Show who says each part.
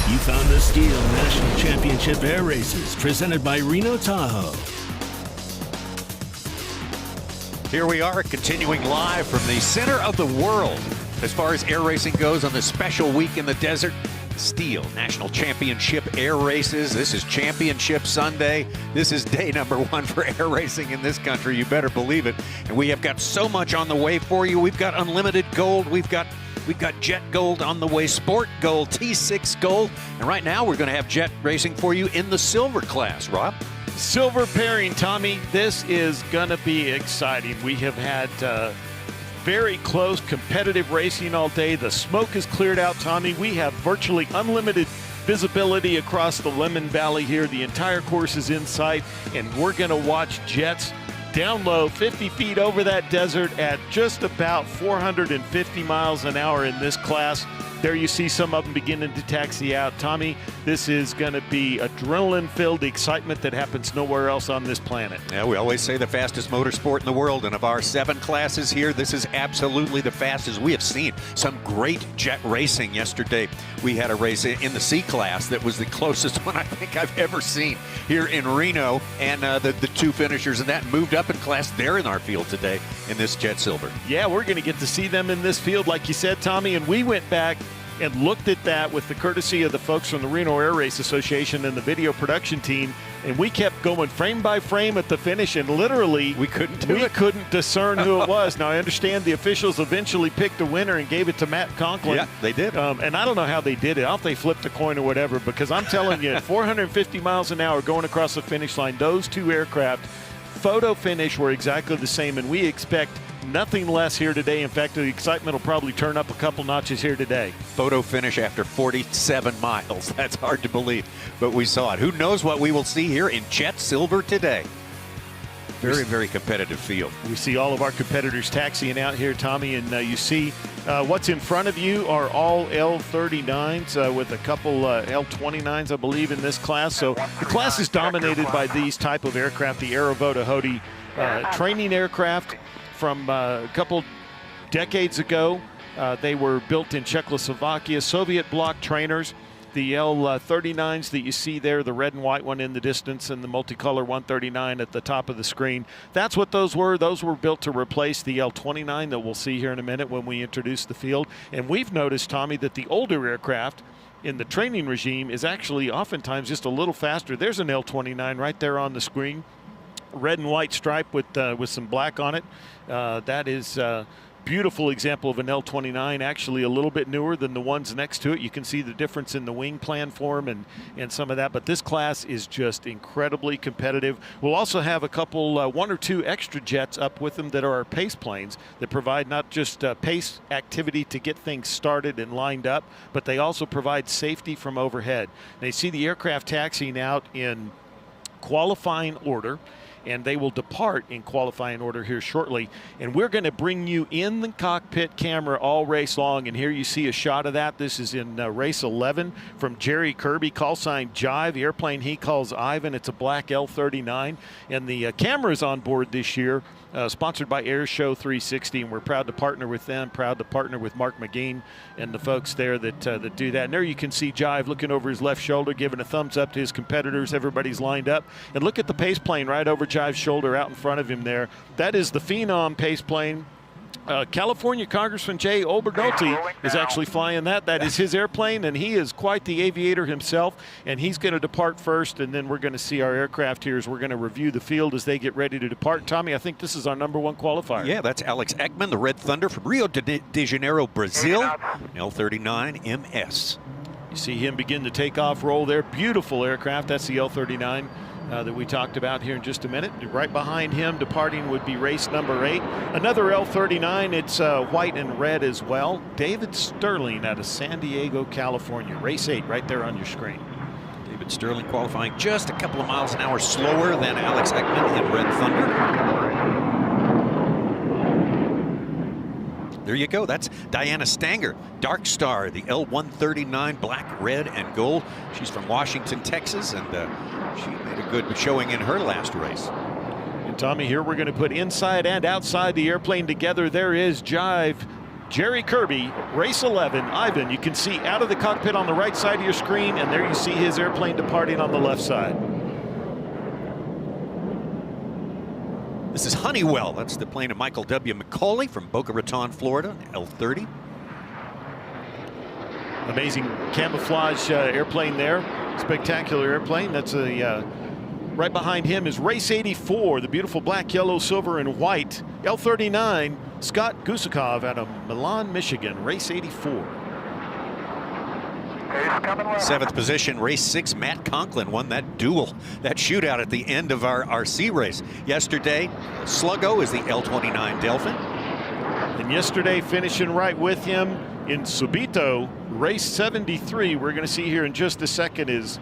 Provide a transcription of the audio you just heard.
Speaker 1: You found the STIHL National Championship Air Races presented by Reno-Tahoe.
Speaker 2: Here we are continuing live from the center of the world as far as air racing goes on this special week in the desert. STIHL National Championship Air Races. This is Championship Sunday. This is day number 1 for air racing in this country. You better believe it. And we have got so much on the way for you. We've got unlimited gold. We've got jet gold on the way, sport gold, T6 gold. And right now we're going to have jet racing for you in the silver class. Rob?
Speaker 3: Silver pairing, Tommy. This is going to be exciting. We have had very close competitive racing all day. The smoke is cleared out, Tommy. We have virtually unlimited visibility across the Lemon Valley here. The entire course is in sight, and we're going to watch jets down low, 50 feet over that desert at just about 450 miles an hour in this class. There you see some of them beginning to taxi out. Tommy, this is going to be adrenaline-filled excitement that happens nowhere else on this planet.
Speaker 2: Yeah, we always say the fastest motorsport in the world, and of our 7 classes here, this is absolutely the fastest. We have seen some great jet racing yesterday. We had a race in the C class that was the closest one I think I've ever seen here in Reno, and the 2 finishers in that moved up in class. They're in our field today in this jet silver.
Speaker 3: Yeah, we're going to get to see them in this field, like you said, Tommy, and we went back and looked at that with the courtesy of the folks from the Reno Air Race Association and the video production team, and we kept going frame by frame at the finish, and literally we couldn't discern who it was. Now, I understand the officials eventually picked a winner and gave it to Matt Conklin.
Speaker 2: Yeah, they did.
Speaker 3: And I don't know how they did it. I don't know if they flipped a coin or whatever, because I'm telling you, 450 miles an hour going across the finish line, those 2 aircraft, photo finish were exactly the same, and we expect nothing less here today. In fact, the excitement will probably turn up a couple notches here today.
Speaker 2: Photo finish after 47 miles. That's hard to believe, but we saw it. Who knows what we will see here in jet silver today. Very, very competitive field.
Speaker 3: We see all of our competitors taxiing out here, Tommy, and you see what's in front of you are all L39s with a couple L29s, I believe, in this class. So the class is dominated by these type of aircraft, the Reno-Tahoe training aircraft from a couple decades ago. They were built in Czechoslovakia, Soviet bloc trainers. The L39s that you see there, the red and white one in the distance and the multicolor 139 at the top of the screen, that's what those were. Those were built to replace the L29 that we'll see here in a minute when we introduce the field. And we've noticed, Tommy, that the older aircraft in the training regime is actually oftentimes just a little faster. There's an L29 right there on the screen, red and white stripe with some black on it. That is beautiful example of an L29, actually a little bit newer than the ones next to it. You can see the difference in the wing plan form and some of that, but this class is just incredibly competitive. We'll also have a couple, 1 or 2 extra jets up with them that are our pace planes that provide not just pace activity to get things started and lined up, but they also provide safety from overhead. They see the aircraft taxiing out in qualifying order, and they will depart in qualifying order here shortly. And we're going to bring you in the cockpit camera all race long, and here you see a shot of that. This is in race 11 from Jerry Kirby, call sign Jive. The airplane he calls Ivan. It's a black L39, and the cameras on board this year, sponsored by Air Show 360, and we're proud to partner with them, proud to partner with Mark McGee and the folks there that do that. And there you can see Jive looking over his left shoulder, giving a thumbs up to his competitors. Everybody's lined up. And look at the pace plane right over Jive's shoulder out in front of him there. That is the Phenom pace plane. California Congressman Jay Obernolte is actually flying that. That is his airplane, and he is quite the aviator himself, and he's going to depart first, and then we're going to see our aircraft here as we're going to review the field as they get ready to depart. Tommy, I think this is our #1 qualifier.
Speaker 2: Yeah, that's Alex Ekman, the Red Thunder from Rio de Janeiro, Brazil, L39 MS.
Speaker 3: You see him begin the takeoff roll there. Beautiful aircraft. That's the L39. That we talked about here in just a minute. Right behind him, departing, would be race number 8. Another L39, it's white and red as well. David Sterling out of San Diego, California. Race 8 right there on your screen.
Speaker 2: David Sterling qualifying just a couple of miles an hour slower than Alex Ekman in Red Thunder. There you go. That's Diana Stanger, Dark Star, the L139, black, red, and gold. She's from Washington, Texas, and she made a good showing in her last race.
Speaker 3: And Tommy, here we're going to put inside and outside the airplane together. There is Jive Jerry Kirby, race 11. Ivan, you can see out of the cockpit on the right side of your screen, and there you see his airplane departing on the left side.
Speaker 2: This is Honeywell. That's the plane of Michael W. McCauley from Boca Raton, Florida, L-30.
Speaker 3: Amazing camouflage airplane there. Spectacular airplane. That's a right behind him is race 84, the beautiful black, yellow, silver, and white L-39. Scott Gusakov out of Milan, Michigan, race 84.
Speaker 2: Seventh position, race 6, Matt Conklin won that duel, that shootout at the end of our RC race. Yesterday, Sluggo is the L-29 Delphin.
Speaker 3: And yesterday, finishing right with him in Subito, race 73, we're going to see here in just a second, is